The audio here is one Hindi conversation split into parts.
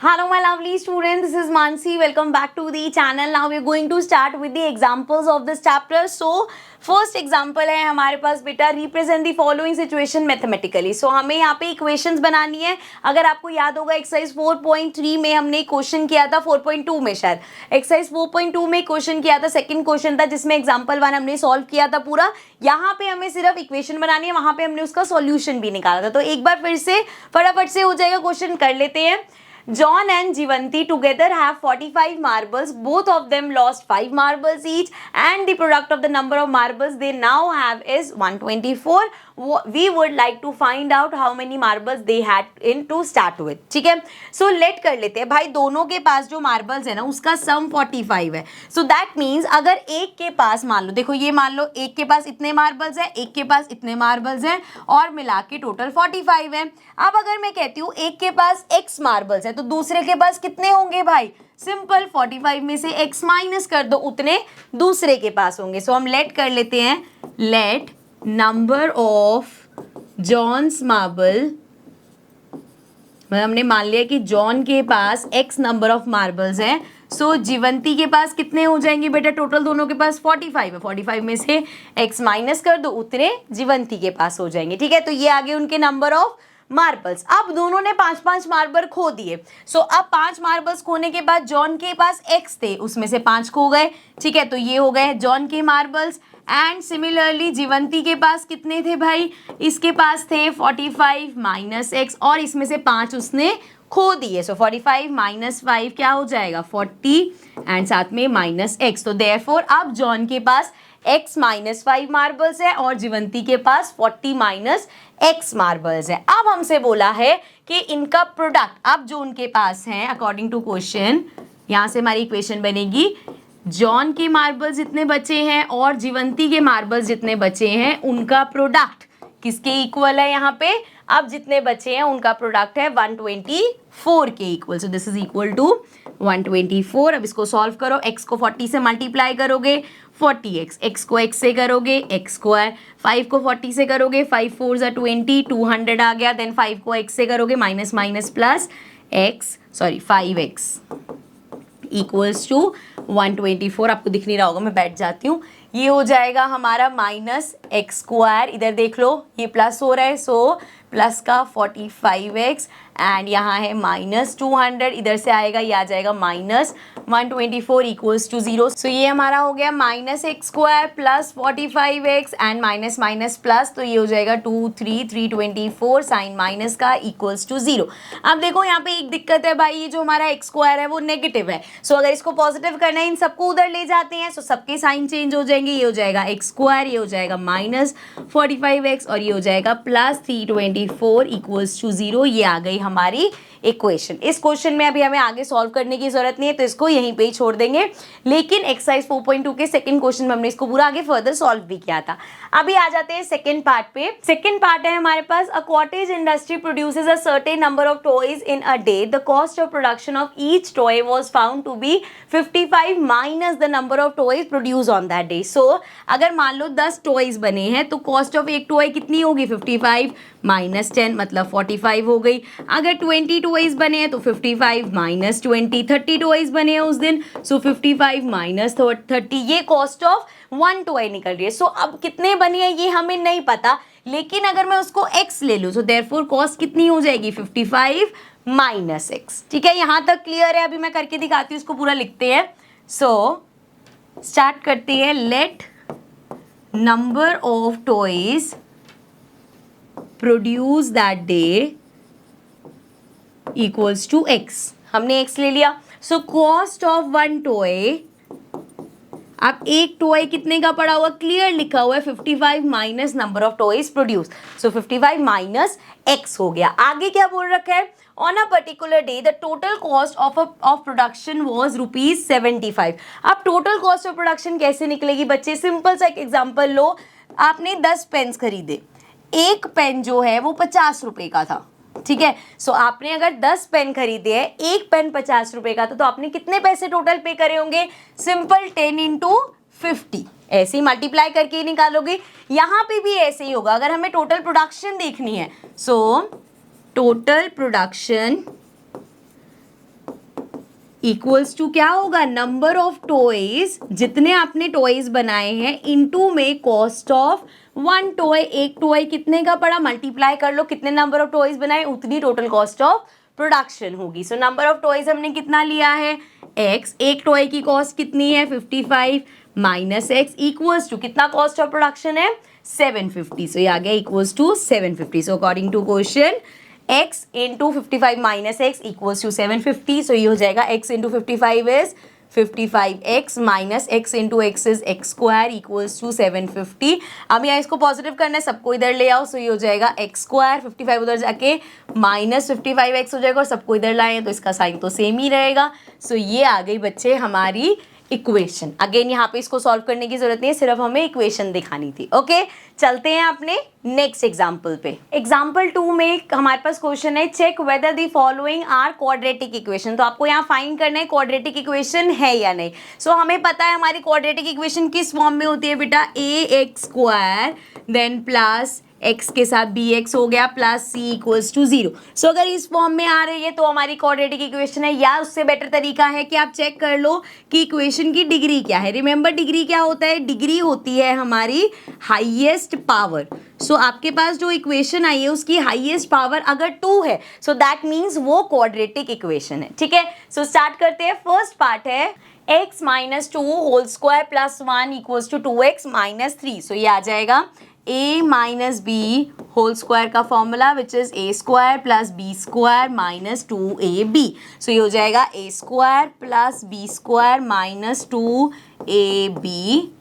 Hello my lovely students, this is Mansi. Welcome back to the channel. Now we are going to start with the examples of this chapter. So first example है हमारे पास बेटा represent the following situation mathematically. So हमें यहाँ पे equations बनानी है. अगर आपको याद होगा exercise 4.3 में हमने क्वेश्चन किया था 4.2 में शायद exercise 4.2 में क्वेश्चन किया था, सेकंड क्वेश्चन था जिसमें एग्जाम्पल 1 हमने सॉल्व किया था पूरा. यहाँ पे हमें सिर्फ इक्वेशन बनानी है, वहां पे हमने उसका सॉल्यूशन भी निकाला था. तो एक बार फिर से फटाफट से हो जाएगा, क्वेश्चन कर लेते हैं. John and Jivanti together have 45 marbles. Both of them lost 5 marbles each, and the product of the number of marbles they now have is 124. We would like to find out how many marbles they had in to start with. ठीक है, so let कर लेते हैं भाई. दोनों के पास जो marbles है ना उसका sum 45 है. So that means अगर एक के पास मान लो, देखो ये मान लो एक के पास इतने marbles है, एक के पास इतने marbles हैं और मिला के टोटल 45 है. अब अगर मैं कहती हूँ एक के पास x marbles है तो दूसरे के पास कितने होंगे भाई? सिंपल 45 में से x माइनस कर दो, उतने दूसरे के पास होंगे. सो हम लेट कर लेते हैं, let number of John's marble, मतलब हमने मान लिया कि जॉन के पास x नंबर ऑफ मार्बल्स हैं. सो जीवंती के पास कितने हो जाएंगे बेटा? टोटल दोनों के पास 45 है, 45 में से x माइनस कर दो, उतने जीवंती के पास हो जाएंगे. ठीक है, तो ये आगे उनके नंबर ऑफ मार्बल्स. अब दोनों ने 5-5 मार्बल खो दिए. सो अब 5 मार्बल्स खोने के बाद जॉन के पास x थे, उसमें से 5 खो गए. ठीक है, तो ये हो गए जॉन के मार्बल्स. एंड सिमिलरली जीवंती के पास कितने थे भाई? इसके पास थे 45 माइनस x और इसमें से 5 उसने खो दिए. सो 45 माइनस 5 क्या हो जाएगा? 40 एंड साथ में माइनस x. तो देयरफॉर अब जॉन के पास x माइनस 5 मार्बल्स है और जीवंती के पास 40 माइनस x मार्बल्स है. अब हमसे बोला है कि इनका प्रोडक्ट अब जो उनके पास है अकॉर्डिंग टू क्वेश्चन, यहां से हमारी इक्वेशन बनेगी जॉन के मार्बल्स जितने बचे हैं और जीवंती के मार्बल्स जितने बचे हैं उनका प्रोडक्ट किसके इक्वल है? यहाँ पे अब जितने बचे हैं उनका प्रोडक्ट है 124 के equal. So this is equal to 124. अब इसको सॉल्व करो, x को 40 से मल्टीप्लाई करोगे 40x, x को x से करोगे x स्क्वायर, 5 को 40 से करोगे 5 4 ज़ा 20, 200 आ गया. देन 5 को x से करोगे minus minus plus x 5x equals to 124. आपको दिख नहीं रहा होगा, मैं बैठ जाती हूँ. ये हो जाएगा हमारा माइनस एक्स स्क्वायर, इधर देख लो ये प्लस हो रहा है, सो प्लस का 45x एंड यहाँ है माइनस 200, इधर से आएगा ये आ जाएगा माइनस 124 इक्वल्स टू 0. सो ये हमारा हो गया minus x square plus 45x and minus minus plus, तो ये हो जाएगा 324 साइन माइनस का इक्वल्स टू 0. अब देखो यहाँ पे एक दिक्कत है भाई, ये जो हमारा एक्स स्क्वायर है वो नेगेटिव है. सो अगर इसको पॉजिटिव करना है इन सबको उधर ले जाते हैं, सो सबके साइन चेंज हो जाएंगे. ये हो जाएगा एक्स स्क्वायर, ये हो जाएगा माइनस 45x और ये हो जाएगा प्लस 324 इक्वल्स टू 0. ये आ गई हमारी इक्वेशन. इस क्वेश्चन में अभी हमें आगे सॉल्व करने की जरूरत नहीं है, तो इसको यहीं पे ही छोड़ देंगे. लेकिन एक्सरसाइज 4.2 के सेकंड क्वेश्चन में हमने इसको पूरा आगे फर्दर सॉल्व भी किया था. अभी आ जाते हैं सेकंड पार्ट पे. सेकंड पार्ट है हमारे पास, a cottage industry produces a certain number of toys in a day. The cost of production of each toy was found to be 55 minus the number of toys produce on that day. So अगर मान लो 10 टॉयज बने हैं तो कॉस्ट ऑफ एक टॉय कितनी होगी? 55 माइनस 10 मतलब 45 हो गई. अगर 20 टॉयज बने हैं तो 55 माइनस 20, 30 टॉयज बने हैं उस दिन, सो 55 माइनस 30. ये कॉस्ट ऑफ 1 टॉय निकल रही है. सो अब कितने बने हैं ये हमें नहीं पता, लेकिन अगर मैं उसको x ले लूँ, सो देयरफॉर कॉस्ट कितनी हो जाएगी? 55 माइनस x. ठीक है, यहाँ तक क्लियर है? अभी मैं करके दिखाती हूँ, इसको पूरा लिखते हैं. सो स्टार्ट करते हैं. Let number of toys produce that day equals to x. हमने x ले लिया. सो कॉस्ट ऑफ 1 टॉय, अब एक टॉय कितने का पड़ा हुआ? क्लियर लिखा हुआ है 55 minus number of toys produce. So 55 minus x हो गया. आगे क्या बोल रखा है? On a particular day the total cost of production was ₹75. अब टोटल कॉस्ट ऑफ प्रोडक्शन कैसे निकलेगी बच्चे? सिंपल सा एक एग्जाम्पल लो. आपने 10 पेन्स खरीदे, एक पेन जो है वो 50 रुपए का था. ठीक है, सो आपने अगर 10 पेन खरीदे हैं, एक पेन 50 रुपए का था, तो आपने कितने पैसे टोटल पे करे होंगे? सिंपल 10 इंटू 50 ऐसे ही मल्टीप्लाई करके ही निकालोगे. यहाँ पे भी ऐसे ही होगा. अगर हमें टोटल प्रोडक्शन देखनी है, so total production equals to क्या होगा, नंबर ऑफ टॉयज, जितने आपने टॉयज बनाए हैं इनटू में कॉस्ट ऑफ वन टॉय। एक टॉय कितने का पड़ा, मल्टीप्लाई कर लो, कितने नंबर ऑफ टॉयज बनाए उतनी टोटल कॉस्ट ऑफ प्रोडक्शन होगी। सो नंबर ऑफ टॉयज हमने कितना लिया है x, एक टॉय की कॉस्ट कितनी है 55 माइनस x इक्वल्स टू कितना कॉस्ट ऑफ प्रोडक्शन है 750। सो ये आ गया equals to 750। So according to question x into 55 minus X equals to 750। So ये हो जाएगा x into 55 is 55x minus x into X is X square equals to 750। अब यहाँ इसको पॉजिटिव करना है, सबको इधर ले आओ। सो ये हो जाएगा एक्स स्क्वायर, 55 उधर जाके माइनस 55x हो जाएगा और सबको इधर लाए तो इसका साइन तो सेम ही रहेगा। सो ये आ गई बच्चे हमारी इक्वेशन। अगेन यहाँ पे इसको सॉल्व करने की जरूरत नहीं है, सिर्फ हमें इक्वेशन दिखानी थी। ओके चलते हैं अपने नेक्स्ट एग्जाम्पल पे। एग्जाम्पल 2 में हमारे पास क्वेश्चन है check whether the following are quadratic equation. तो आपको यहाँ फाइंड करना है क्वाड्रेटिक इक्वेशन है या नहीं। सो हमें पता है हमारी क्वाड्रेटिक इक्वेशन किस फॉर्म में होती है बेटा, a x square then plus x के साथ bx हो गया plus c equals to 0। So अगर इस फॉर्म में आ रही है तो हमारी क्वाड्रेटिक इक्वेशन है, या उससे बेटर तरीका है कि आप चेक कर लो कि इक्वेशन की डिग्री क्या है। रिमेंबर डिग्री क्या होता है, डिग्री होती है हमारी हाईएस्ट पावर। सो आपके पास जो इक्वेशन आई है उसकी हाईएस्ट पावर अगर 2 है सो दैट मीन्स वो क्वाड्रेटिक इक्वेशन है। ठीक है, सो स्टार्ट करते हैं। फर्स्ट पार्ट है x minus 2 whole square plus 1 equals to 2x minus 3। So ये आ जाएगा a minus b whole square का formula which is a square plus b square minus 2ab। So ये हो जाएगा a square plus b square minus 2ab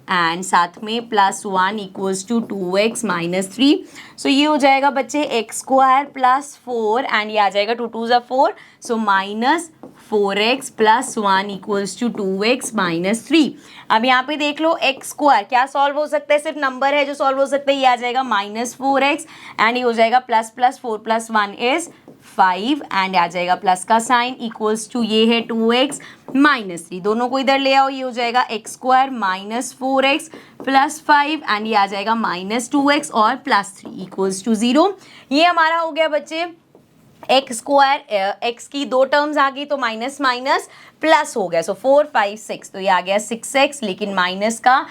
and साथ में plus 1 equals to 2x minus 3। So ये हो जाएगा बच्चे x स्क्वायर प्लस 4 एंड ये आ जाएगा 2 2 ज़ा 4 so minus 4x plus 1 equals to 2x minus 3। अब यहाँ पे देख लो x स्क्वायर क्या सॉल्व हो सकता है, सिर्फ नंबर है जो सॉल्व हो सकता है। ये आ जाएगा माइनस 4x एंड ये हो जाएगा plus plus 4 plus 1 is 5 and आ जाएगा प्लस का साइन इक्वल्स टू ये है 2x माइनस 3। दोनों को इधर ले आओ, ये हो जाएगा x square minus 4x plus 5 and ये आ जाएगा माइनस 2x और प्लस 3 इक्वल्स टू 0। ये हमारा हो गया बच्चे एक्स स्क्वायर, एक्स की दो टर्म्स आ गई तो माइनस माइनस प्लस हो गया। सो 4 5 6 तो ये आ गया 6x लेकिन माइनस का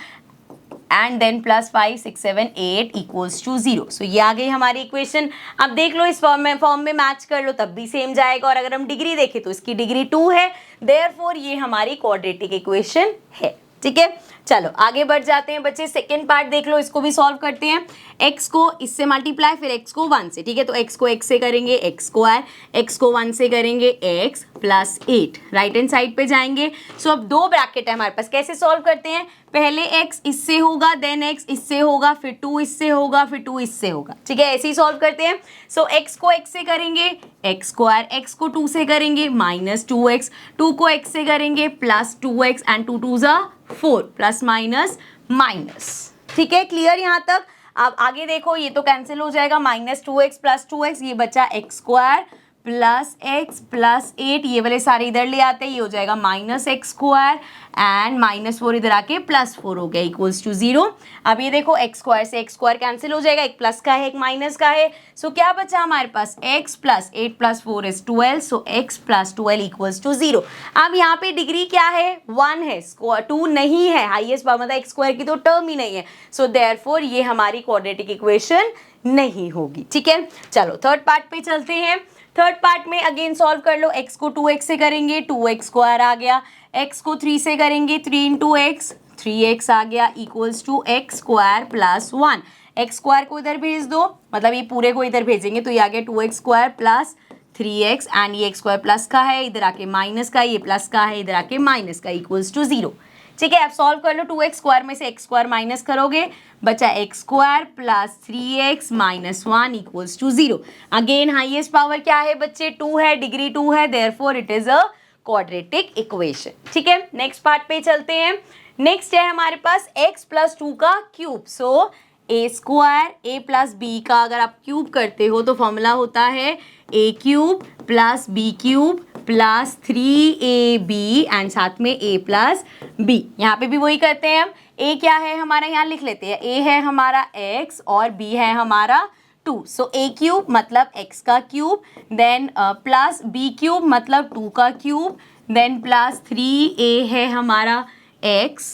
and then plus 5 6 7 8 equals to 0। So ये आ गई हमारी इक्वेशन। अब देख लो इस फॉर्म में मैच कर लो तब भी सेम जाएगा और अगर हम डिग्री देखें तो इसकी डिग्री 2 है, देयरफॉर ये हमारी क्वाड्रेटिक इक्वेशन है। ठीक है, चलो आगे बढ़ जाते हैं बच्चे। सेकेंड पार्ट देख लो, इसको भी सॉल्व करते हैं। x को इससे मल्टीप्लाई फिर x को 1 से। ठीक है, तो x को x से करेंगे x स्क्वायर, x को 1 से करेंगे x plus 8, right hand side पे जाएंगे। सो अब दो ब्रैकेट है हमारे पास, कैसे सॉल्व करते हैं, पहले x इससे होगा देन x इससे होगा फिर 2 इससे होगा फिर 2 इससे होगा। ठीक है, ऐसे ही सॉल्व करते हैं। सो x को x से करेंगे x स्क्वायर, x को 2 से करेंगे माइनस 2x, 2 को x से करेंगे प्लस 2x एंड 2 2 ज़ा 4 प्लस माइनस माइनस। ठीक है, क्लियर यहाँ तक। अब आगे देखो, ये तो कैंसिल हो जाएगा, माइनस 2x प्लस 2x, ये बचा x square plus x plus 8, ये वाले सारे इधर ले आते हैं, ये हो जाएगा minus x square and minus 4 इधर आके प्लस 4 हो गया इक्वल्स टू 0। अब ये देखो x स्क्वायर से x स्क्वायर कैंसिल हो जाएगा, एक प्लस का है एक माइनस का है। सो क्या बचा हमारे पास, x plus 8 plus 4 is 12, so x plus 12 equals to 0। अब यहाँ पे डिग्री क्या है, 1 है, 2 नहीं है, हाईएस्ट मतलब x स्क्वायर की तो टर्म ही नहीं है। सो देयरफॉर ये हमारी क्वाड्रेटिक इक्वेशन नहीं होगी। ठीक है, चलो थर्ड पार्ट पे चलते हैं। थर्ड पार्ट में अगेन सॉल्व कर लो, x को 2x से करेंगे 2x स्क्वायर आ गया, x को 3 से करेंगे 3 इंटू एक्स 3x आ गया equals to X square plus 1। X square को इधर भेज दो, मतलब ये पूरे को इधर भेजेंगे तो ये आ गया 2x square plus 3x and ये एक्स स्क्वायर प्लस का है, इधर आके माइनस का, ये प्लस का है, इधर आके माइनस का इक्वल्स टू 0। ठीक है, अब सॉल्व कर लो, 2x स्क्वायर में से x स्क्वायर माइनस करोगे, बचा x square plus 3x minus 1 equals to 0। Again highest power क्या है बच्चे, 2 है, डिग्री 2 है, therefore it is a quadratic equation. ठीक है, नेक्स्ट पार्ट पे चलते हैं। नेक्स्ट है हमारे पास x प्लस 2 का cube. So a square a plus B का अगर आप क्यूब करते हो तो फॉर्मूला होता है a cube plus B cube plus 3ab and साथ में a प्लस b। यहाँ पे भी वही करते हैं हम, a क्या है हमारा, यहाँ लिख लेते हैं, a है हमारा x और b है हमारा 2, सो a क्यूब मतलब x का cube, then plus b cube मतलब 2 का क्यूब, देन प्लस 3a है हमारा x,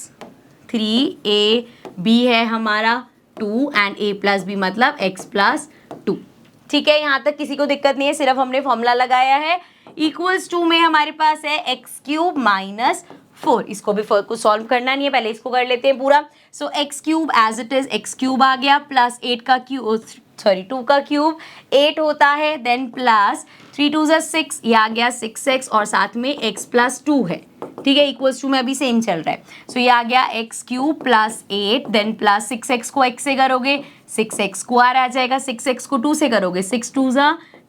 3ab है हमारा 2 एंड a प्लस b मतलब x प्लस 2। ठीक है, यहाँ तक किसी को दिक्कत नहीं है, सिर्फ हमने फॉर्मूला लगाया है। इक्वल्स टू में हमारे पास है एक्स क्यूब माइनस 4, इसको भी कुछ सॉल्व करना नहीं है, पहले इसको कर लेते हैं पूरा। So x cube as it is x cube आ गया, प्लस 8 का क्यूब, सॉरी 2 का क्यूब 8 होता है, देन प्लस 3 2 6, ये आ गया 6x और साथ में x प्लस 2 है। ठीक है, इक्वल्स टू में अभी सेम चल रहा है। सो ये आ गया X cube plus 8, then plus 6x को x से करोगे 6x स्क्वायर आ जाएगा, 6x को 2 से करोगे 6 2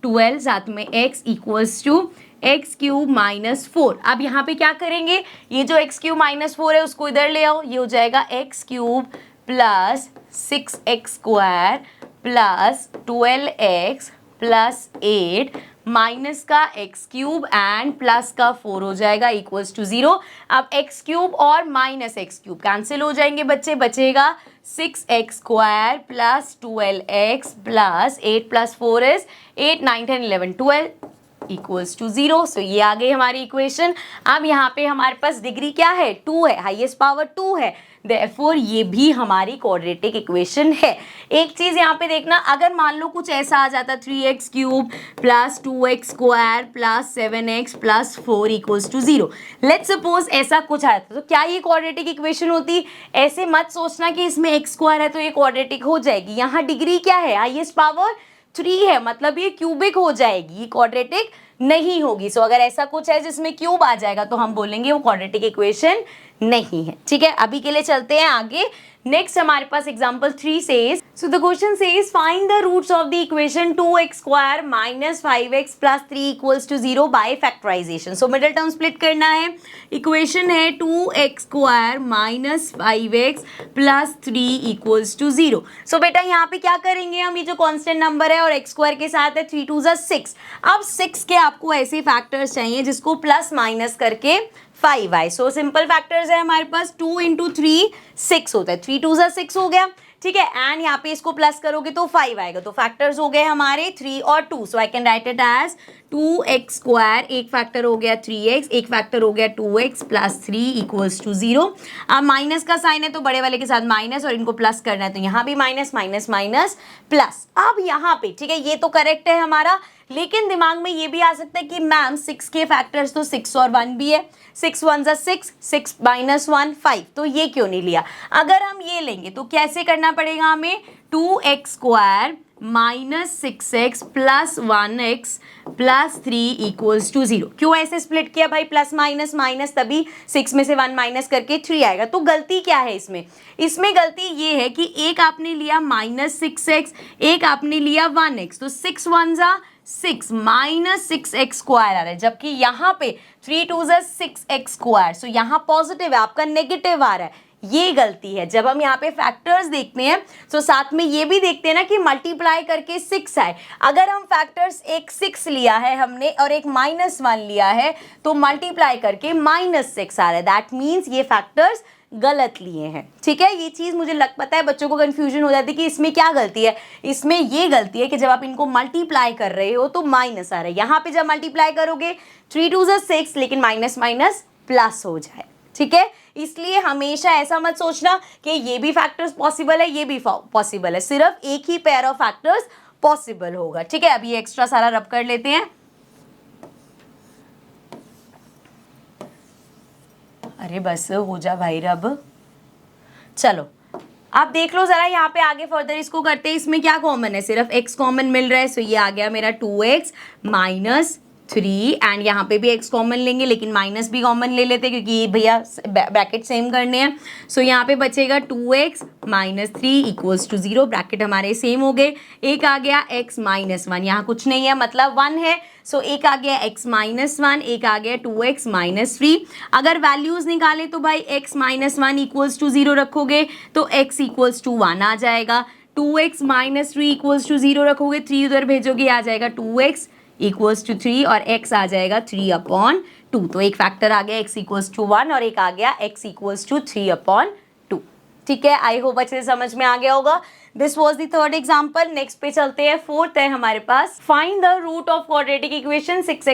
12, साथ में x equals to X cube minus 4। अब यहाँ पे क्या करेंगे, ये जो एक्स क्यूब माइनस 4 है उसको इधर ले आओ, ये हो जाएगा X cube plus 6x square plus 12x plus 8 minus का एक्स क्यूब एंड प्लस का 4 हो जाएगा इक्वल्स टू 0। अब एक्स क्यूब और माइनस एक्स क्यूब कैंसिल हो जाएंगे बच्चे, बचेगा 6x square plus 12x plus 8 plus 4 is 8 9 10 11 12 equals to 0। So ये आ गई हमारी इक्वेशन। अब यहाँ पे हमारे पास डिग्री क्या है, 2 है, हाईएस्ट पावर 2 है, देयरफॉर ये भी हमारी क्वाड्रेटिक इक्वेशन है। एक चीज यहाँ पे देखना, अगर मान लो कुछ ऐसा आ जाता 3x cube plus 2x square plus 7x plus 4 equals to 0, let's suppose ऐसा कुछ आया था, तो क्या ये क्वाड्रेटिक इक्वेशन होती? ऐसे मत सोचना कि इसमें x स्क्वायर है तो ये क्वाड्रेटिक हो जाएगी। यहाँ डिग्री क्या है, हाईएस्ट पावर 3 है, मतलब ये क्यूबिक हो जाएगी, ये क्वाड्रेटिक नहीं होगी। सो अगर ऐसा कुछ है जिसमें क्यूब आ जाएगा तो हम बोलेंगे वो क्वाड्रेटिक इक्वेशन नहीं है। ठीक है, अभी के लिए चलते हैं आगे। नेक्स्ट हमारे पास example 3 says, so the question says find the roots of the equation 2x square minus 5x plus 3 equals to 0 by factorisation. So middle term split करना है, इक्वेशन है 2x square minus 5x plus 3 equals to 0। So बेटा यहाँ पे क्या करेंगे हम, ये जो कांस्टेंट नंबर है और x स्क्वायर के साथ है 3 2 6। अब 6 के आपको ऐसे फैक्टर्स चाहिए जिसको प्लस माइनस करके 5 आए। सो सिंपल फैक्टर्स है हमारे पास, 2 इंटू 3 6 होता है, 3 2 6 हो गया। ठीक है, एंड यहाँ पे इसको प्लस करोगे तो 5 आएगा, तो फैक्टर्स हो गए हमारे 3 और 2। So I can write it as 2x square, एक फैक्टर हो गया 3x, एक फैक्टर हो गया 2x प्लस 3 इक्वल्स टू 0। अब माइनस का साइन है तो बड़े वाले के साथ माइनस और इनको प्लस करना है, तो यहाँ भी माइनस माइनस माइनस प्लस। अब यहाँ पे ठीक है, ये तो करेक्ट है हमारा, लेकिन दिमाग में ये भी आ सकता है कि मैम 6 के फैक्टर्स तो 6 और 1 भी है, 6 1 6, 6 माइनस 1 5, तो ये क्यों नहीं लिया? अगर हम ये लेंगे तो कैसे करना पड़ेगा हमें, 2x square minus 6x plus 1x plus 3 equals to 0। क्यों ऐसे स्प्लिट किया भाई, प्लस माइनस माइनस, तभी 6 में से 1 माइनस करके 3 आएगा। तो गलती क्या है इसमें? इसमें गलती ये है कि एक आपने लिया माइनस 6x, एक आपने लिया 1x, तो 6 1 6 माइनस 6x स्क्वायर आ रहा है, जबकि यहाँ पे 3 2 6x स्क्वायर, सो यहाँ पॉजिटिव है, आपका नेगेटिव आ रहा है। ये गलती है। जब हम यहाँ पे फैक्टर्स देखते हैं तो साथ में ये भी देखते हैं ना कि मल्टीप्लाई करके 6 आए। अगर हम फैक्टर्स एक 6 लिया है हमने और एक -1 लिया है तो मल्टीप्लाई करके -6 आ रहा है, दैट मीन्स ये फैक्टर्स गलत लिए हैं। ठीक है, ये चीज मुझे पता है बच्चों को कंफ्यूजन हो जाती है कि इसमें क्या गलती है। इसमें ये गलती है कि जब आप इनको मल्टीप्लाई कर रहे हो तो माइनस आ रहा है, यहाँ पे जब मल्टीप्लाई करोगे 3 2 6, लेकिन माइनस माइनस प्लस हो जाए। ठीक है, इसलिए हमेशा ऐसा मत सोचना कि ये भी फैक्टर्स पॉसिबल है ये भी पॉसिबल है, सिर्फ एक ही पेयर ऑफ फैक्टर्स पॉसिबल होगा। ठीक है, अब ये एक्स्ट्रा सारा रब कर लेते हैं। अरे बस हो जा भाई रब। चलो आप देख लो जरा, यहाँ पे आगे फर्दर इसको करते हैं। इसमें क्या कॉमन है, सिर्फ x कॉमन मिल रहा है, सो ये आ गया मेरा 2x माइनस 3, एंड यहाँ पे भी x कॉमन लेंगे लेकिन माइनस भी कॉमन ले लेते हैं क्योंकि ये भैया ब्रैकेट सेम करने हैं। सो यहाँ पे बचेगा 2x minus 3 equals to 0, bracket हमारे सेम हो गए। एक आ गया x माइनस 1, यहाँ कुछ नहीं है मतलब 1 है, सो एक आ गया x माइनस 1, एक आ गया 2x माइनस 3। अगर वैल्यूज निकालें तो भाई x माइनस 1 इक्वल्स टू 0 रखोगे तो x इक्वल्स टू 1 आ जाएगा, 2x माइनस 3 इक्वल्स टू 0 रखोगे, 3 उधर भेजोगे आ जाएगा 2x इक्वल्स टू 3 और x आ जाएगा 3/2। तो एक फैक्टर आ गया x इक्वल्स टू 1 और एक आ गया x इक्वल्स टू 3/2। ठीक है, आई होप अच्छे से समझ में आ गया होगा। This was the third example. Next पे चलते हैं, फोर्थ है हमारे पास, find the root of quadratic equation 6x² -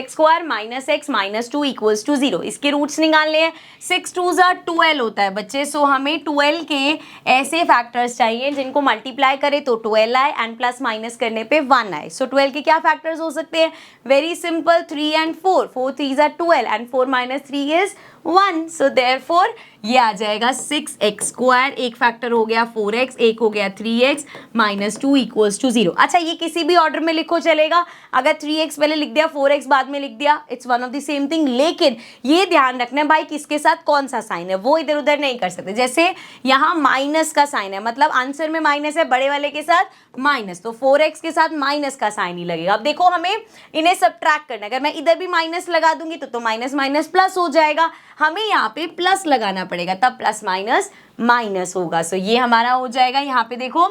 x - 2 = 0। इसके रूट्स निकालने हैं। 6 2 12 होता है बच्चे, सो हमें 12 के ऐसे फैक्टर्स चाहिए जिनको मल्टीप्लाई करे तो 12 आए एंड प्लस माइनस करने पे 1 आए। सो 12 के क्या फैक्टर्स हो सकते हैं? Very simple, 3 and 4, 4 3s are 12 and 4 - 3 is 1। So therefore ये आ जाएगा 6x², एक फैक्टर हो गया 4x, एक हो गया 3x - 2 = 0। अच्छा, ये किसी भी ऑर्डर में लिखो चलेगा, अगर 3x पहले लिख दिया 4x बाद में लिख दिया, it's one of the same thing. लेकिन ये ध्यान रखना है भाई किसके साथ कौन सा साइन है, वो इधर उधर नहीं कर सकते। जैसे यहाँ माइनस का साइन है, मतलब आंसर में माइनस है, बड़े वाले के साथ माइनस, तो 4x के साथ माइनस का साइन ही लगेगा। अब देखो हमें इन्हें सबट्रैक्ट करना है, अगर मैं इधर भी माइनस लगा दूंगी तो माइनस माइनस प्लस हो जाएगा, हमें यहाँ पे प्लस लगाना पड़ेगा, तब प्लस माइनस माइनस होगा। सो ये हमारा हो जाएगा। यहाँ पे देखो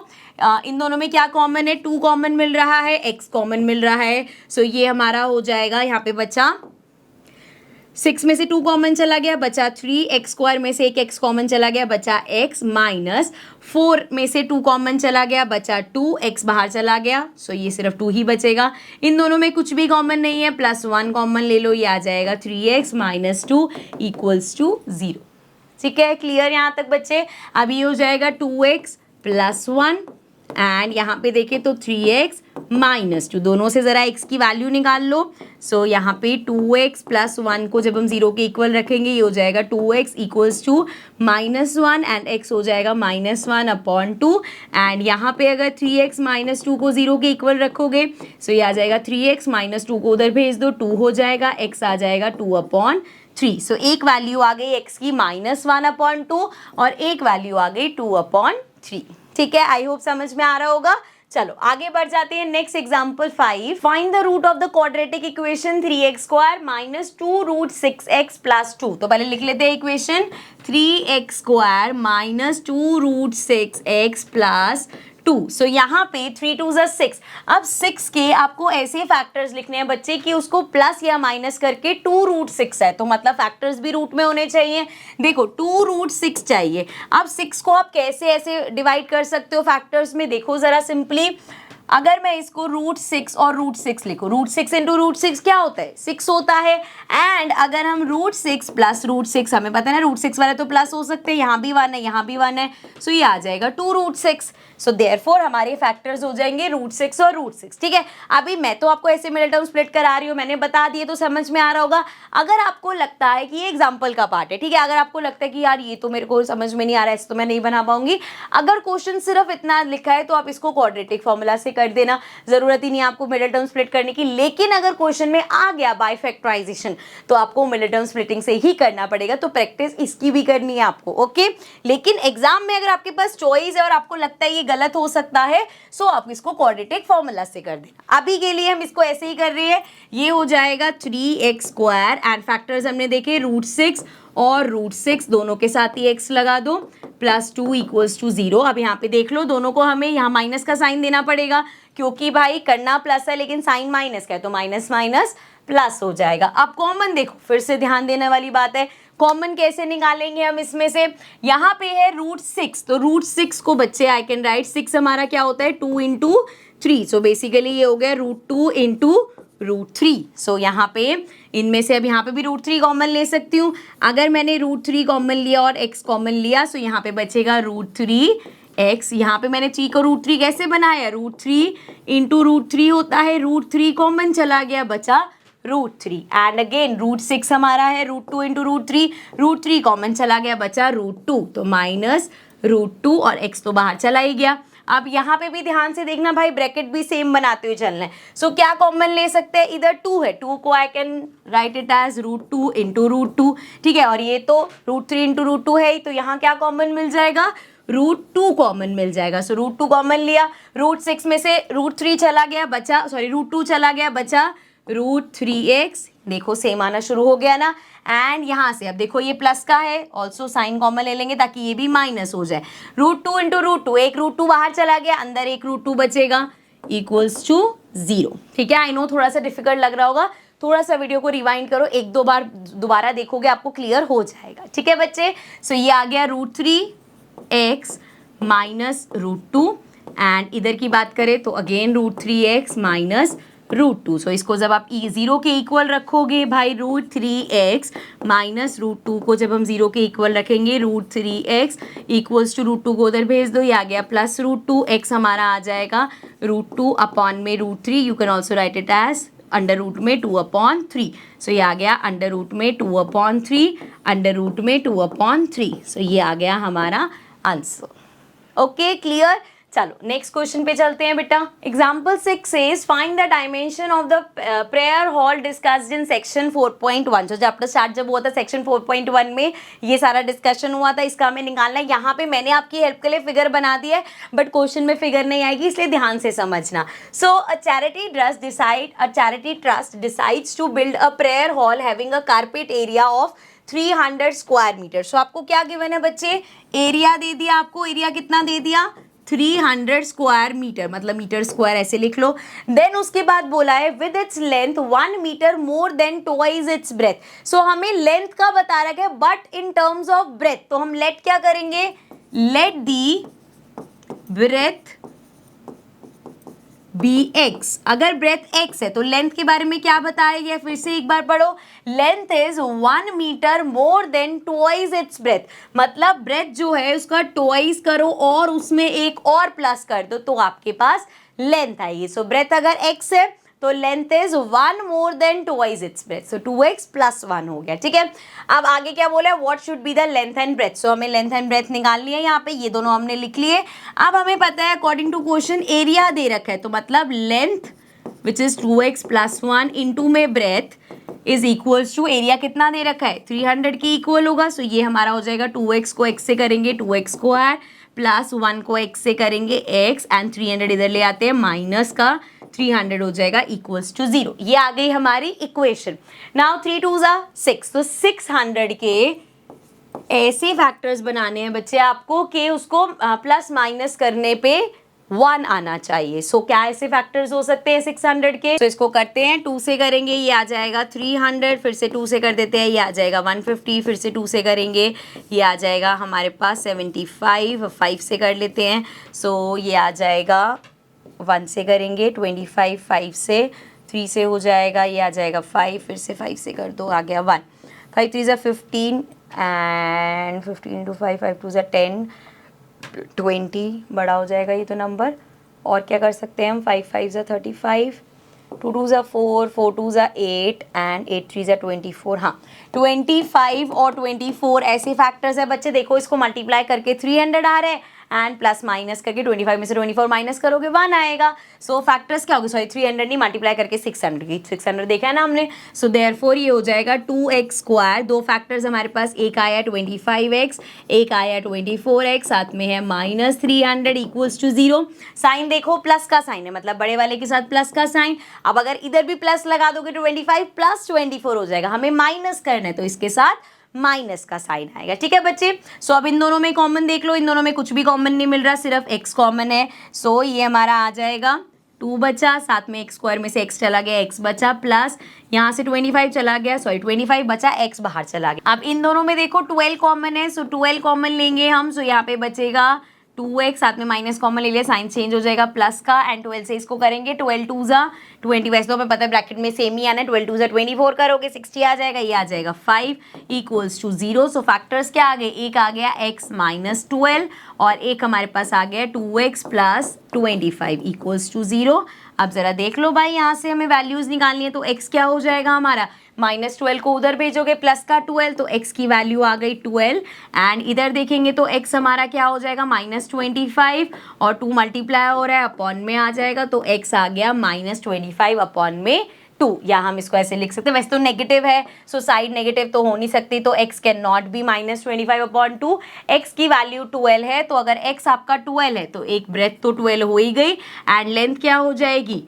इन दोनों में क्या कॉमन है, 2 कॉमन मिल रहा है, x कॉमन मिल रहा है। सो ये हमारा हो जाएगा, यहाँ पे बचा 6 में से 2 कॉमन चला गया, बचा 3, x² में से एक x कॉमन चला गया, बचा x - 4 में से 2 कॉमन चला गया, बचा 2, x बाहर चला गया, सो ये सिर्फ 2 ही बचेगा। इन दोनों में कुछ भी कॉमन नहीं है, +1 कॉमन ले लो, ये आ जाएगा 3x - 2 = 0। ठीक है, क्लियर यहाँ तक बच्चे? अब ये हो जाएगा 2x + 1 एंड यहाँ पे देखें तो 3x - 2, दोनों से ज़रा x की वैल्यू निकाल लो। सो यहाँ पे 2x + 1 को जब हम 0 के इक्वल रखेंगे, ये हो जाएगा 2x = -1 एंड x हो जाएगा -1/2 एंड यहाँ पे अगर 3x - 2 को 0 के इक्वल रखोगे, सो ये आ जाएगा 3x - 2 को उधर भेज दो, 2 हो जाएगा, x आ जाएगा 2/3। सो एक वैल्यू आ गई x की -1/2 और एक वैल्यू आ गई 2/3। ठीक है, आई होप समझ में आ रहा होगा। चलो आगे बढ़ जाते हैं। Next example 5, find the root of the quadratic equation 3x² - 2 √6x + 2। तो पहले लिख लेते हैं इक्वेशन, 3x² - 2 √6x + 2। सो यहाँ पे 3 2 6। अब 6 के आपको ऐसे फैक्टर्स लिखने हैं बच्चे कि उसको प्लस या माइनस करके 2 √6 है, तो मतलब फैक्टर्स भी रूट में होने चाहिए। देखो 2 √6 चाहिए। अब 6 को आप कैसे ऐसे डिवाइड कर सकते हो फैक्टर्स में, देखो जरा सिंपली, अगर मैं इसको √6 और √6 लिखूं, √6 × √6 क्या होता है? 6 होता है। एंड अगर हम √6 + √6, हमें पता है ना √6 वाले तो प्लस हो सकते हैं, यहाँ भी 1 है, यहाँ भी 1 है, सो ये आ जाएगा 2 √6। सो देयरफॉर हमारे फैक्टर्स हो जाएंगे √6 और √6। ठीक है, अभी मैं तो आपको ऐसे मिडिल टर्म स्प्लिट करा रही हूँ, मैंने बता दिए तो समझ में आ रहा होगा। अगर आपको लगता है कि ये एग्जाम्पल का पार्ट है, ठीक है, अगर आपको लगता है कि यार ये तो मेरे को समझ में नहीं आ रहा है, इसको तो मैं नहीं बना पाऊंगी, अगर क्वेश्चन सिर्फ इतना लिखा है तो आप इसको क्वाड्रेटिक फॉर्मूला से कर देना, जरूरत ही नहीं है आपको मिडिल टर्म स्प्लिट करने की। लेकिन अगर क्वेश्चन में आ गया बाय फैक्टराइजेशन तो आपको मिडिल टर्म स्प्लिटिंग से ही करना पड़ेगा, तो प्रैक्टिस इसकी भी करनी है आपको। ओके, लेकिन एग्जाम में अगर आपके पास चॉइस है और आपको लगता है ये गलत हो सकता है, सो आप इसको क्वाड्रेटिक फॉर्मूला से कर देना। अभी के लिए हम इसको ऐसे ही कर रहे हैं, ये हो जाएगा 3x² एंड फैक्टर्स हमने देखे √6 और √6, दोनों के साथ ही x लगा दो, +2 = 0। अब यहाँ पे देख लो, दोनों को हमें यहाँ माइनस का साइन देना पड़ेगा, क्योंकि भाई करना प्लस है लेकिन साइन माइनस का है, तो माइनस माइनस प्लस हो जाएगा। अब कॉमन देखो, फिर से ध्यान देने वाली बात है, कॉमन कैसे निकालेंगे हम इसमें से? यहाँ पे है √6, तो √6 को बच्चे आई कैन राइट, 6 हमारा क्या होता है 2 × 3, सो बेसिकली ये हो गया √2 × √3। सो यहाँ पे इनमें से अब यहाँ पे भी √3 कॉमन ले सकती हूँ। अगर मैंने √3 कॉमन लिया और x कॉमन लिया, सो यहाँ पे बचेगा √3x। यहाँ पे मैंने 3 को √3 कैसे बनाया, √3 × √3 होता है, √3 कॉमन चला गया, बचा √3 एंड अगेन √6 हमारा है √2 × √3, √3 कॉमन चला गया, बचा √2, तो -√2 और x तो बाहर चला ही गया। अब यहाँ पे भी ध्यान से देखना भाई, ब्रैकेट भी सेम बनाते हुए चलना है। सो क्या कॉमन ले सकते हैं, इधर 2 है, 2 को I can write it as √2 × √2, ठीक है, और ये तो √3 × √2 है, तो यहाँ क्या कॉमन मिल जाएगा, √2 कॉमन मिल जाएगा। सो √2 कॉमन लिया, √6 में से √3 चला गया, बचा √2 चला गया, बचा √3x, देखो सेम आना शुरू हो गया ना। एंड यहाँ से अब देखो ये प्लस का है, ऑल्सो साइन कॉमन ले लेंगे ताकि ये भी माइनस हो जाए, √2 × √2, एक √2 बाहर चला गया, अंदर एक √2 बचेगा, = 0। ठीक है, आई नो थोड़ा सा डिफिकल्ट लग रहा होगा, थोड़ा सा वीडियो को रिवाइंड करो, 1-2 बार दोबारा देखोगे आपको क्लियर हो जाएगा। ठीक है बच्चे, सो ये आ गया √3x - √2 एंड इधर की बात करें तो अगेन √3x माइनस √2। सो इसको जब आप 0 के इक्वल रखोगे भाई, √3x माइनस √2 को जब हम 0 के इक्वल रखेंगे, √3x इक्वल्स टू √2 को उधर भेज दो, ये आ गया प्लस √2, x हमारा आ जाएगा √2 अपॉन में √3, you can also write it as under root में 2/3। सो ये आ गया अंडर रूट में 2/3, अंडर रूट में 2/3। सो ये आ गया हमारा आंसर। Okay, clear. चलो नेक्स्ट क्वेश्चन पे चलते हैं बेटा। Example 6 says find the dimension of the prayer hall discussed in section 4.1। जो चैप्टर स्टार्ट जब हुआ था सेक्शन 4.1 में ये सारा डिस्कशन हुआ था, इसका हमें निकालना है। यहाँ पे मैंने आपकी हेल्प के लिए फिगर बना दिया है, बट क्वेश्चन में फिगर नहीं आएगी, इसलिए ध्यान से समझना। So a charity trust decides to build a prayer hall having a carpet area of 300 square metre. So आपको क्या गिवन है बच्चे, एरिया दे दिया आपको, एरिया कितना दे दिया 300 स्क्वायर मीटर, मतलब मीटर स्क्वायर ऐसे लिख लो। देन उसके बाद बोला है with its length 1 metre more than twice its breadth. So हमें लेंथ का बता रखा है but in terms of breadth, तो हम लेट क्या करेंगे, let the breadth be x. अगर ब्रेथ एक्स है तो लेंथ के बारे में क्या बताया गया, फिर से एक बार पढ़ो। Length is 1 metre more than twice its breadth, मतलब ब्रेथ जो है उसका ट्वाइस करो और उसमें एक और प्लस कर दो तो आपके पास लेंथ आएगी। सो ब्रेथ अगर x है तो length is 1 more than twice its breadth, so 2x + 1 हो गया। ठीक है, अब आगे क्या बोला है, what should be the length and breadth. So हमें लेंथ एंड ब्रेथ निकालनी है, यहाँ पे ये दोनों हमने लिख लिए। अब हमें पता है अकॉर्डिंग टू क्वेश्चन एरिया दे रखा है, तो मतलब length which is 2x + 1 into में breadth is equals to area कितना दे रखा है 300 के इक्वल होगा। सो ये हमारा हो जाएगा 2x को x से करेंगे 2x स्क्वायर प्लस 1 को x से करेंगे x एंड 300 इधर ले आते हैं माइनस का 300 हो जाएगा इक्वल्स टू 0। ये आ गई हमारी इक्वेशन। नाउ 3 2 6, तो 600 के ऐसे फैक्टर्स बनाने हैं बच्चे आपको कि उसको प्लस माइनस करने पे 1 आना चाहिए। सो क्या ऐसे फैक्टर्स हो सकते हैं 600 के, तो इसको करते हैं 2 से करेंगे ये आ जाएगा 300, फिर से 2 से कर देते हैं ये आ जाएगा 150, फिर से 2 से करेंगे ये आ जाएगा हमारे पास 75, 5 से कर लेते हैं सो ये आ जाएगा 1 से करेंगे 25, 5 से 3 से हो जाएगा ये आ जाएगा 5, फिर से 5 से कर दो आ गया 1, 5 3 15 एंड 15 × 5, 5 2 10, 20 बड़ा हो जाएगा ये तो नंबर। और क्या कर सकते हैं हम, 5 5 35, 2 2 4, 4 2 8 एंड 8 3 24। हाँ 25 और 24 ऐसे फैक्टर्स है बच्चे। देखो इसको मल्टीप्लाई करके 300 आ रहे हैं एंड प्लस माइनस करके 25 में से 24 माइनस करोगे 1 आएगा। सो फैक्टर्स क्या होगा, सॉरी 300 नहीं मल्टीप्लाई करके 600 की 600 देखा है ना हमने। सो देयरफॉर ये हो जाएगा 2x स्क्वायर। दो फैक्टर्स हमारे पास, एक आया 25x, एक आया 24x, साथ में है माइनस 300 इक्वल्स टू 0। साइन देखो प्लस का साइन है, मतलब बड़े वाले के साथ प्लस का साइन। अब अगर इधर भी प्लस लगा दोगे 25 + 24 हो जाएगा, हमें माइनस करना है तो इसके साथ माइनस का साइन आएगा। ठीक है बच्चे, सो अब इन दोनों में कॉमन देख लो, इन दोनों में कुछ भी कॉमन नहीं मिल रहा, सिर्फ x कॉमन है। सो ये हमारा आ जाएगा 2 बचा, साथ में x स्क्वायर में से x चला गया, x बचा, प्लस यहाँ से 25 चला गया, सॉरी 25 बचा, x बाहर चला गया। अब इन दोनों में देखो 12 कॉमन है, सो 12 कॉमन लेंगे हम। सो यहाँ पे बचेगा 2x, साथ में माइनस कॉमन ले लिया, साइन चेंज हो जाएगा प्लस का, एंड 12 से इसको करेंगे 12 2 20, वैसे तो हमें पता है ब्रैकेट में सेम ही आना है, 12 2 24 करोगे 60 आ जाएगा, ये आ जाएगा 5 इक्वल्स टू 0। सो फैक्टर्स क्या आ गए, एक आ गया x - 12 और एक हमारे पास आ गया 2x + 25 इक्वल्स टू 0। अब जरा देख लो भाई, यहाँ से हमें वैल्यूज निकालनी है, तो x क्या हो जाएगा हमारा, -12 को उधर भेजोगे प्लस का 12, तो x की वैल्यू आ गई 12, एंड इधर देखेंगे तो x हमारा क्या हो जाएगा -25 और 2 मल्टीप्लाई हो रहा है अपॉन में आ जाएगा, तो x आ गया -25 अपॉन में 2। या हम इसको ऐसे लिख सकते हैं, वैसे तो नेगेटिव है सो साइड नेगेटिव तो हो नहीं सकती, तो x can not be -25 upon 2। x की वैल्यू 12 है, तो अगर x आपका 12 है तो एक ब्रेथ तो 12 हो ही गई, एंड लेंथ क्या हो जाएगी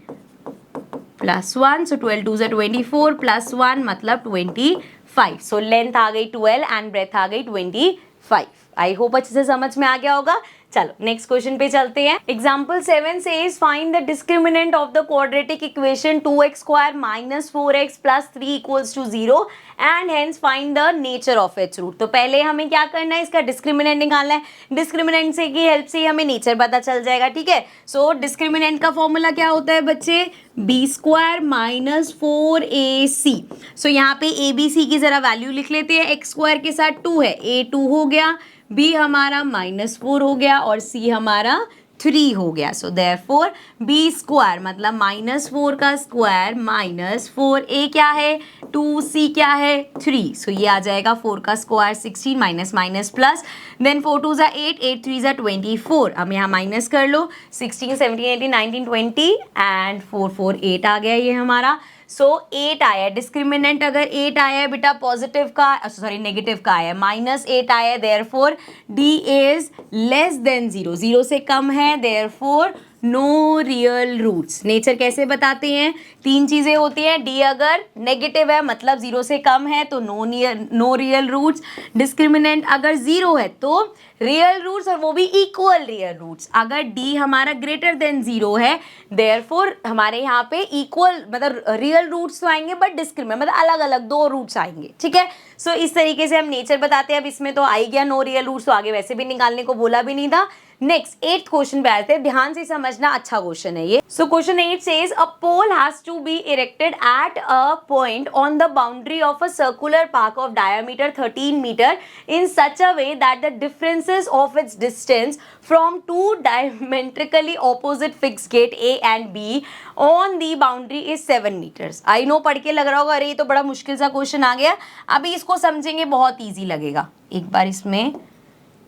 +1, सो 12 2 24 +1 मतलब 25। सो लेंथ आ गई 12 एंड ब्रेथ आ गई 25। आई होप अच्छे से समझ में आ गया होगा। चलो नेक्स्ट क्वेश्चन पे चलते हैं। Example 7 says find the discriminant of the quadratic equation 2x square minus 4x plus 3 equals to 0 and hence find the nature of its root। तो पहले हमें क्या करना है, इसका डिस्क्रिमिनेंट निकालना है। डिस्क्रिमिनेंट से की हेल्प से हमें नेचर पता चल जाएगा, ठीक है। सो डिस्क्रिमिनेंट का फॉर्मूला क्या होता है बच्चे, बी स्क्वायर माइनस 4ac। सो यहाँ पे ए बी सी की जरा वैल्यू लिख लेते हैं। एक्स स्क्वायर के साथ 2 है, ए 2 हो गया, बी हमारा -4 हो गया और सी हमारा 3 हो गया। सो देयरफॉर बी स्क्वायर मतलब -4 का स्क्वायर -4, ए क्या है 2, सी क्या है 3। सो ये आ जाएगा 4 का square 16 minus minus plus, then 4 2 8, 8 3 24। अब यहाँ माइनस कर लो, 16 17 18 19 20 एंड 4 4 8 आ गया ये हमारा। सो 8 आया, डिस्क्रिमिनेंट अगर 8 आया है बेटा पॉजिटिव का, सॉरी नेगेटिव का आया, -8 आया है, therefore D is less than 0, 0 से कम है, therefore no real roots. Nature कैसे बताते हैं, 3 चीजें होती हैं, डी अगर नेगेटिव है मतलब 0 से कम है तो नो रियल रूट्स, डिस्क्रिमिनेंट अगर 0 है तो रियल रूट्स और वो भी इक्वल रियल रूट्स। अगर डी हमारा ग्रेटर देन 0 है देयरफॉर हमारे यहाँ पे इक्वल मतलब रियल रूट्स तो आएंगे बट डिस्क्रिमिनेंट मतलब अलग अलग 2 रूट्स आएंगे, ठीक है। सो इस तरीके से हम नेचर बताते हैं। अब इसमें तो आई गया नो रियल रूट्स, तो आगे वैसे भी निकालने को बोला भी नहीं था। नेक्स्ट 8th क्वेश्चन पे आते हैं, ध्यान से समझना, अच्छा क्वेश्चन है ये। So question 8 says a pole has to be erected at a point on the boundary of a circular park of diameter 13 metre in such a way that the differences of its distance from 2 diametrically opposite fixed gate A and B on the boundary is 7 metres. I know पढ़ के लग रहा होगा अरे ये तो बड़ा मुश्किल सा क्वेश्चन आ गया, अभी इसको समझेंगे बहुत ईजी लगेगा। एक बार इसमें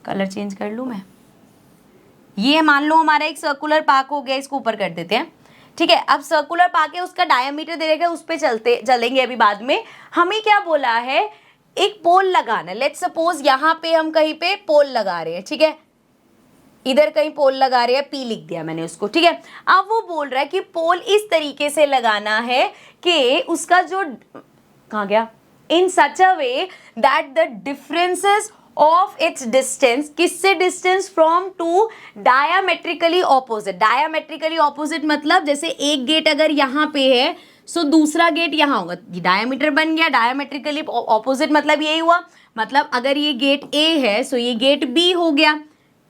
कलर चेंज कर लूँ मैं। ये मान लो हमारा एक सर्कुलर पार्क हो गया, इसको ऊपर कर देते हैं, ठीक है। अब सर्कुलर पार्क है, उसका डायमीटर दे रखा है, उस पे चलेंगे अभी बाद में। हमें क्या बोला है, एक पोल लगाना है। लेट्स सपोज यहाँ पे हम कहीं पे पोल लगा रहे हैं, ठीक है, इधर कहीं पोल लगा रहे हैं, पी लिख दिया मैंने उसको, ठीक है। अब वो बोल रहा है कि पोल इस तरीके से लगाना है कि उसका जो कहाँ गया, in such a way that the differences of its distance, किससे distance, from 2 diametrically opposite. Diametrically opposite मतलब जैसे एक गेट अगर यहाँ पे है सो दूसरा गेट यहाँ होगा, डायमीटर बन गया। डायमेट्रिकली ऑपोजिट मतलब यही हुआ, मतलब अगर ये गेट ए है सो ये गेट बी हो गया,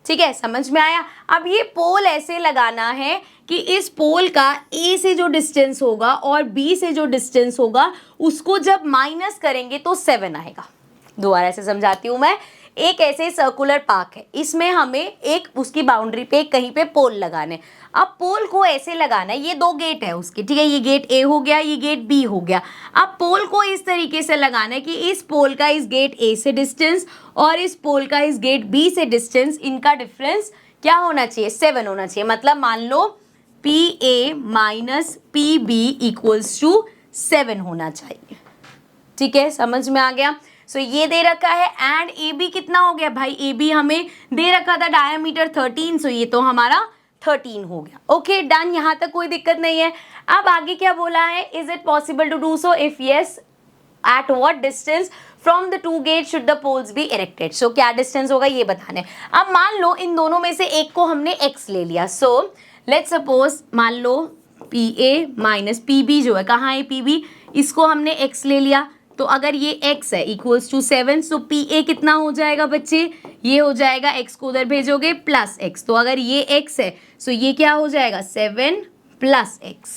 ठीक है, समझ में आया। अब ये पोल ऐसे लगाना है कि इस पोल का ए से जो डिस्टेंस होगा और बी से जो डिस्टेंस होगा उसको जब माइनस करेंगे तो 7 आएगा। दोबारा से समझाती हूँ मैं। एक ऐसे सर्कुलर पार्क है, इसमें हमें एक उसकी बाउंड्री पे कहीं पे पोल लगाने। अब पोल को ऐसे लगाना है, ये 2 गेट है उसके, ठीक है, ये गेट ए हो गया, ये गेट बी हो गया। अब पोल को इस तरीके से लगाना है कि इस पोल का इस गेट ए से डिस्टेंस और इस पोल का इस गेट बी से डिस्टेंस, इनका डिफरेंस क्या होना चाहिए, 7 होना चाहिए। मतलब मान लो P A minus P B equals to 7 होना चाहिए, ठीक है, समझ में आ गया। सो ये दे रखा है एंड ए बी कितना हो गया भाई, ए बी हमें दे रखा था डायमीटर 13, सो ये तो हमारा 13 हो गया। ओके डन, यहाँ तक कोई दिक्कत नहीं है। अब आगे क्या बोला है, is it possible to do so, if yes at what distance from the 2 gate should the poles be erected. So क्या डिस्टेंस होगा ये बताना है। अब मान लो इन दोनों में से एक को हमने x ले लिया, सो लेट्स सपोज मान लो P A minus P B जो है, कहाँ है पी बी, इसको हमने x ले लिया। तो अगर ये x है equals to 7, so P A कितना हो जाएगा बच्चे, ये हो जाएगा, x को उधर भेजोगे प्लस x, तो अगर ये x है सो ये क्या हो जाएगा 7 प्लस x,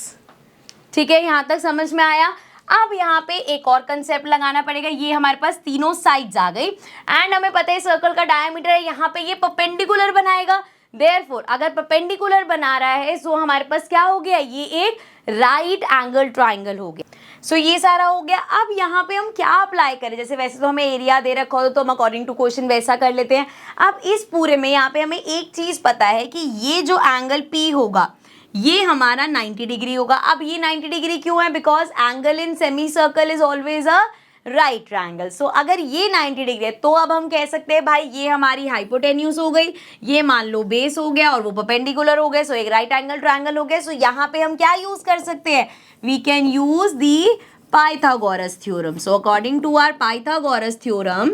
ठीक है, यहाँ तक समझ में आया। अब यहाँ पे एक और कंसेप्ट लगाना पड़ेगा, ये हमारे पास तीनों साइड्स आ गई एंड हमें पता है सर्कल का डायमीटर है, यहाँ पे ये परपेंडिकुलर बनाएगा। देयरफॉर अगर परपेंडिकुलर बना रहा है सो हमारे पास क्या हो गया, ये एक राइट एंगल ट्राइंगल हो गया। सो ये सारा हो गया। अब यहाँ पे हम क्या अप्लाई करें, जैसे वैसे तो हमें एरिया दे रखा हो तो हम अकॉर्डिंग टू क्वेश्चन वैसा कर लेते हैं। अब इस पूरे में यहाँ पे हमें एक चीज पता है कि ये जो एंगल P होगा ये हमारा 90 डिग्री होगा। अब ये 90 डिग्री क्यों है, because angle in semicircle is always a right triangle. So अगर ये 90 डिग्री है तो अब हम कह सकते हैं भाई ये हमारी हाइपोटेन्यूज हो गई, ये मान लो बेस हो गया और वो परपेंडिकुलर हो गए, सो एक राइट एंगल ट्रायंगल हो गया। सो यहाँ पे हम क्या यूज कर सकते हैं, we can use the Pythagoras theorem. So according to our Pythagoras theorem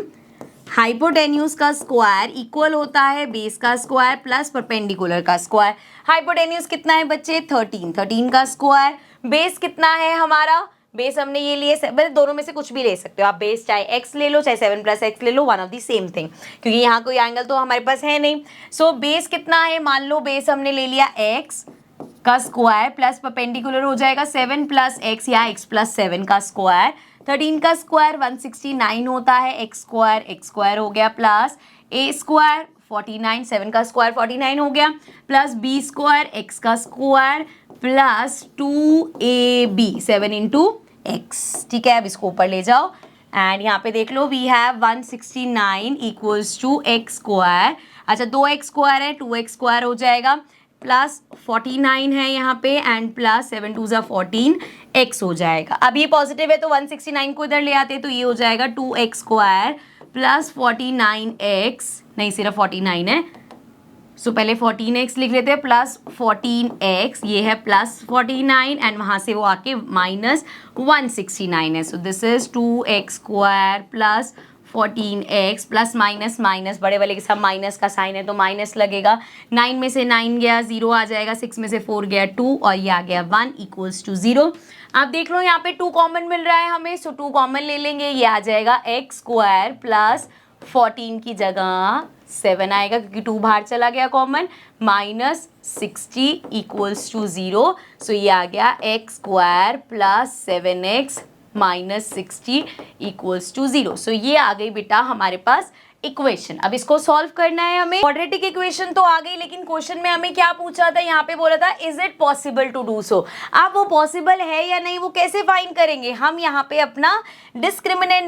hypotenuse का स्क्वायर इक्वल होता है बेस का स्क्वायर प्लस परपेंडिकुलर का स्क्वायर। हाइपोटेन्यूज कितना है बच्चे 13 का स्क्वायर। बेस कितना है हमारा, बेस हमने ये लिए, दोनों में से कुछ भी ले सकते हो आप, बेस चाहे x ले लो चाहे 7 + x ले लो, one of the same thing, क्योंकि यहाँ कोई एंगल तो हमारे पास है नहीं। सो बेस कितना है, मान लो बेस हमने ले लिया x का स्क्वायर प्लस परपेंडिकुलर हो जाएगा 7 + x या x + 7 का स्क्वायर। 13 का स्क्वायर 169 होता है, x स्क्वायर हो गया प्लस a स्क्वायर 49, 7 का स्क्वायर 49 हो गया प्लस b स्क्वायर x का स्क्वायर प्लस 2ab 7 × x। ठीक है, अब इसको ऊपर ले जाओ एंड यहाँ पे देख लो वी हैव 169 = x स्क्वायर। अच्छा 2x स्क्वायर है, 2x स्क्वायर हो जाएगा प्लस 49 है यहाँ पे एंड प्लस 7 × 2 = 14 x हो जाएगा। अब ये पॉजिटिव है तो 169 को इधर ले आते तो ये हो जाएगा 2x स्क्वायर प्लस 49x, नहीं सिर्फ 49 है, सो पहले 14x लिख लेते हैं प्लस 14x, ये है प्लस 49 एंड वहाँ से वो आके माइनस 169 है। सो this is 2x square plus 14x plus minus minus, बड़े वाले के साथ माइनस का साइन है तो माइनस लगेगा। 9 में से 9 गया 0 आ जाएगा, 6 में से 4 गया 2 और ये आ गया 1 = 0। अब देख लो यहाँ पे 2 कॉमन मिल रहा है हमें, सो 2 कॉमन ले लेंगे, ये आ जाएगा x स्क्वायर प्लस 14 की जगह 7 आएगा क्योंकि 2 बाहर चला गया कॉमन, माइनस 60 = 0। सो ये आ गया x square plus 7x minus 60 = 0। So ये आ गई बेटा हमारे पास इक्वेशन। अब इसको सॉल्व करना है हमें। क्वाड्रेटिक इक्वेशन तो आ गई, लेकिन क्वेश्चन में हमें क्या पूछा था, यहाँ पे बोला था is it possible to do so. अब वो पॉसिबल है या नहीं वो कैसे फाइंड करेंगे, हम यहाँ पे अपना डिस्क्रिमिनेंट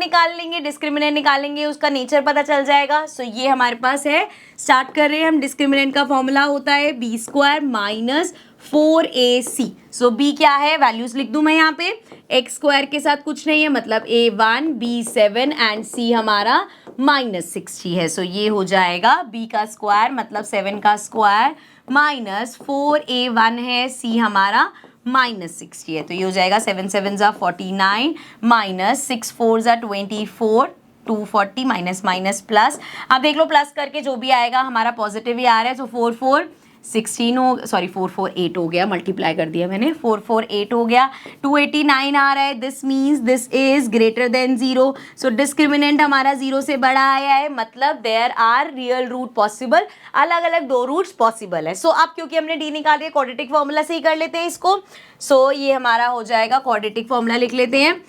निकालेंगे, उसका नेचर पता चल जाएगा। सो ये हमारे पास है, स्टार्ट कर रहे हैं हम। डिस्क्रिमिनेंट का फॉर्मूला होता है b स्क्वायर माइनस 4ac। सो b क्या है, वैल्यूज लिख दूं मैं यहाँ पे, x स्क्वायर के साथ कुछ नहीं है मतलब a1 b7 एंड c हमारा माइनस 60 है। सो ये हो जाएगा b का स्क्वायर मतलब 7 का स्क्वायर माइनस 4a1 है, c हमारा माइनस 60 है, तो ये हो जाएगा 7 × 7 = 49 माइनस 6 × 4 = 24 240 माइनस माइनस प्लस। अब देख लो प्लस करके जो भी आएगा हमारा पॉजिटिव ही आ रहा है, तो 4 4 16 हो, सॉरी 4 4 8 हो गया, मल्टीप्लाई कर दिया मैंने, 4 4 8 हो गया, 289 आ रहा है। This means this is greater than 0। So discriminant हमारा 0 से बड़ा आया है, मतलब there are real root possible, अलग अलग 2 रूट्स पॉसिबल है। सो अब क्योंकि हमने डी निकाल दिया, क्वाड्रेटिक फॉर्मूला से ही कर लेते हैं इसको। सो ये हमारा हो जाएगा, क्वाड्रेटिक फॉर्मूला लिख लेते हैं,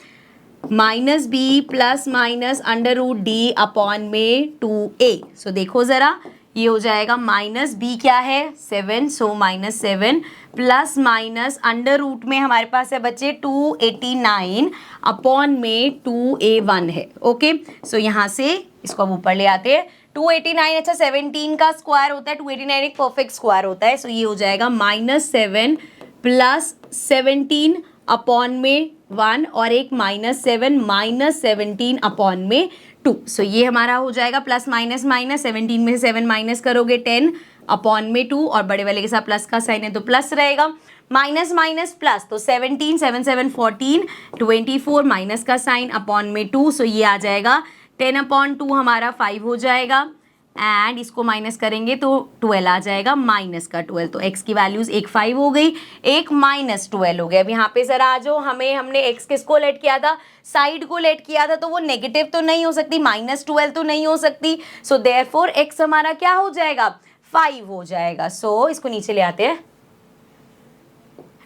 minus B plus minus √d upon में 2a। सो देखो ज़रा, ये हो जाएगा माइनस b क्या है 7, सो -7 प्लस माइनस अंडर रूट में हमारे पास है बच्चे 289 अपॉन में 2a1 है। ओके, सो यहाँ से इसको अब ऊपर ले आते हैं। 289 अच्छा 17 का स्क्वायर होता है, 289 एक परफेक्ट स्क्वायर होता है। सो ये हो जाएगा -7 प्लस 17 अपॉन में 1 और एक -7 माइनस 17 अपॉन में 2। सो ये हमारा हो जाएगा प्लस माइनस माइनस, 17 में से 7 माइनस करोगे 10 अपॉन में 2 और बड़े वाले के साथ प्लस का साइन है तो प्लस रहेगा, माइनस माइनस प्लस, तो 17 7 7 14 24 माइनस का साइन अपॉन में 2। सो ये आ जाएगा 10/2 हमारा 5 हो जाएगा एंड इसको माइनस करेंगे तो 12 आ जाएगा, माइनस का 12, तो x की वैल्यूज एक 5 हो गई, एक -12 हो गया। अब यहाँ पे जरा आ जाओ, हमने x किसको लेट किया था, साइड को लेट किया था, तो वो नेगेटिव तो नहीं हो सकती, -12 तो नहीं हो सकती। सो देयरफॉर x हमारा क्या हो जाएगा 5 हो जाएगा। सो इसको नीचे ले आते हैं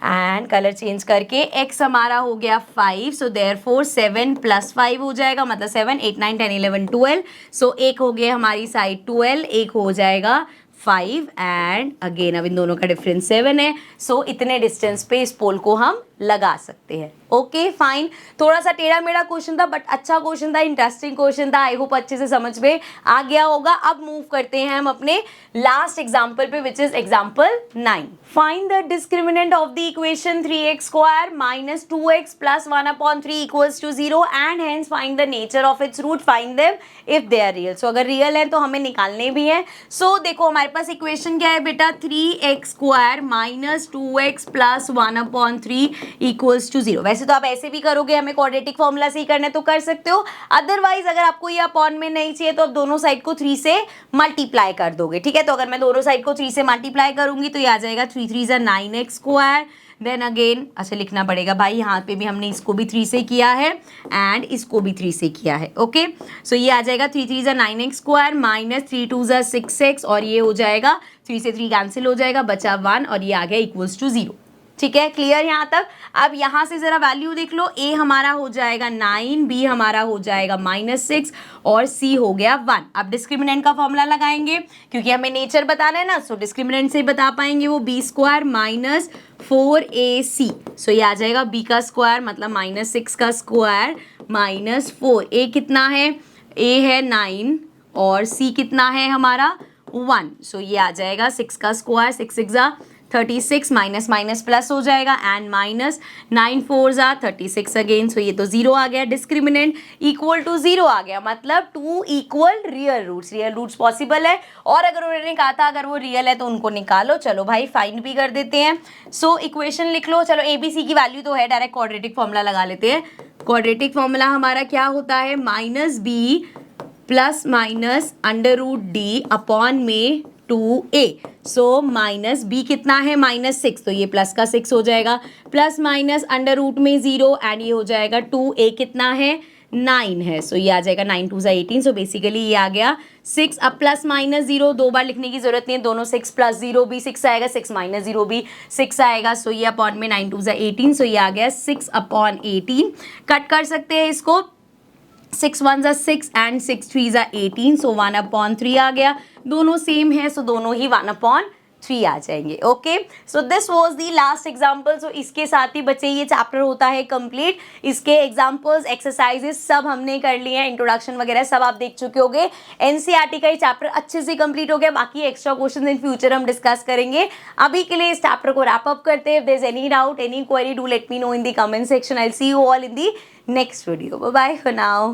एंड कलर चेंज करके x हमारा हो गया 5, सो देयरफॉर 7 + 5 हो जाएगा, मतलब 7 8 9 10 11 12। सो एक हो गया हमारी साइड 12, एक हो जाएगा 5 एंड अगेन अब इन दोनों का डिफरेंस 7 है। सो इतने डिस्टेंस पे इस पोल को हम लगा सकते हैं। ओके फाइन, थोड़ा सा टेढ़ा मेढ़ा क्वेश्चन था बट अच्छा क्वेश्चन था, इंटरेस्टिंग क्वेश्चन था, आई होप अच्छे से समझ में आ गया होगा। अब मूव करते हैं हम अपने लास्ट एग्जाम्पल पे, which is example 9। Find the discriminant of the equation 3x square minus 2x plus 1/3 = 0 and hence find the nature of its root, find them if they are real. So अगर रियल है तो हमें निकालने भी है। सो देखो हमारे पास इक्वेशन क्या है बेटा, 3x square minus 2x plus 1/3 equals to 0। वैसे तो आप ऐसे भी करोगे, हमें क्वाड्रेटिक फॉर्मूला से ही करना है तो कर सकते हो, अदरवाइज अगर आपको ये अपॉन में नहीं चाहिए तो आप दोनों साइड को 3 से मल्टीप्लाई कर दोगे, ठीक है। तो अगर मैं दोनों साइड को 3 से मल्टीप्लाई करूंगी तो ये आ जाएगा 3 3 ज़ा 9x स्क्वायर, देन अगेन अच्छा लिखना पड़ेगा भाई, यहाँ पे भी हमने इसको भी 3 से किया है एंड इसको भी 3 से किया है, ओके। सो ये आ जाएगा 3 3 ज़ा 9x स्क्वायर माइनस 3 2 ज़ा 6x, और ये हो जाएगा 3 से 3 कैंसिल हो जाएगा, बचा 1 और ये आ गया इक्वल्स टू 0, ठीक है। क्लियर यहाँ तक। अब यहाँ से जरा वैल्यू देख लो, a हमारा हो जाएगा 9, b हमारा हो जाएगा -6 और c हो गया 1। अब डिस्क्रिमिनेंट का फॉर्मूला लगाएंगे क्योंकि हमें नेचर बताना है ना, सो डिस्क्रिमिनेंट से बता पाएंगे वो b स्क्वायर माइनस 4ac। सो ये आ जाएगा b का स्क्वायर मतलब -6 का स्क्वायर माइनस 4। a कितना है, a है 9 और c कितना है हमारा 1। सो ये आ जाएगा 6 का स्क्वायर, 6 6 ज़ा 36 माइनस माइनस प्लस हो जाएगा एंड माइनस 9 4 ज़ा 36 अगेन। सो ये तो 0 आ गया, डिस्क्रिमिनेंट इक्वल टू 0 आ गया, मतलब 2 इक्वल रियल रूट्स पॉसिबल है। और अगर उन्होंने कहा था अगर वो रियल है तो उनको निकालो, चलो भाई फाइंड भी कर देते हैं। सो इक्वेशन लिख लो, चलो ABC की वैल्यू तो है, डायरेक्ट क्वाड्रेटिक फॉर्मूला लगा लेते हैं। क्वाड्रेटिक फॉर्मूला हमारा क्या होता है, -b plus minus √d upon में 2a। सो माइनस b कितना है -6, तो ये प्लस का 6 हो जाएगा, प्लस माइनस √ में 0 एंड ये हो जाएगा 2a कितना है 9 है। सो ये आ जाएगा 9 2 ज़ा 18। सो बेसिकली ये आ गया 6। अब प्लस माइनस 0 दो बार लिखने की जरूरत नहीं है, दोनों 6 प्लस 0 भी 6 आएगा, 6 माइनस 0 भी 6 आएगा। सो ये अपॉन में 9 2 ज़ा 18। सो ये आ गया 6 अपॉन 18। कट कर सकते हैं इसको, 6 1 ज़ा 6 एंड 6 3 ज़ा 18। सो 1/3 आ गया, दोनों सेम है सो दोनों ही 1/3 आ जाएंगे, okay. So this was the last example. So इसके साथ ही बच्चे ये चैप्टर होता है कंप्लीट। इसके एग्जांपल्स एक्सरसाइजेस सब हमने कर लिए हैं, इंट्रोडक्शन वगैरह सब आप देख चुके होंगे। एनसीईआरटी का ये चैप्टर अच्छे से कंप्लीट हो गया, बाकी एक्स्ट्रा क्वेश्चन इन फ्यूचर हम डिस्कस करेंगे। अभी के लिए इस चैप्टर को रैप अप करते हैं। If there is any doubt any query do let me know in the comment section. I will see you all in the next video. Bye bye for now.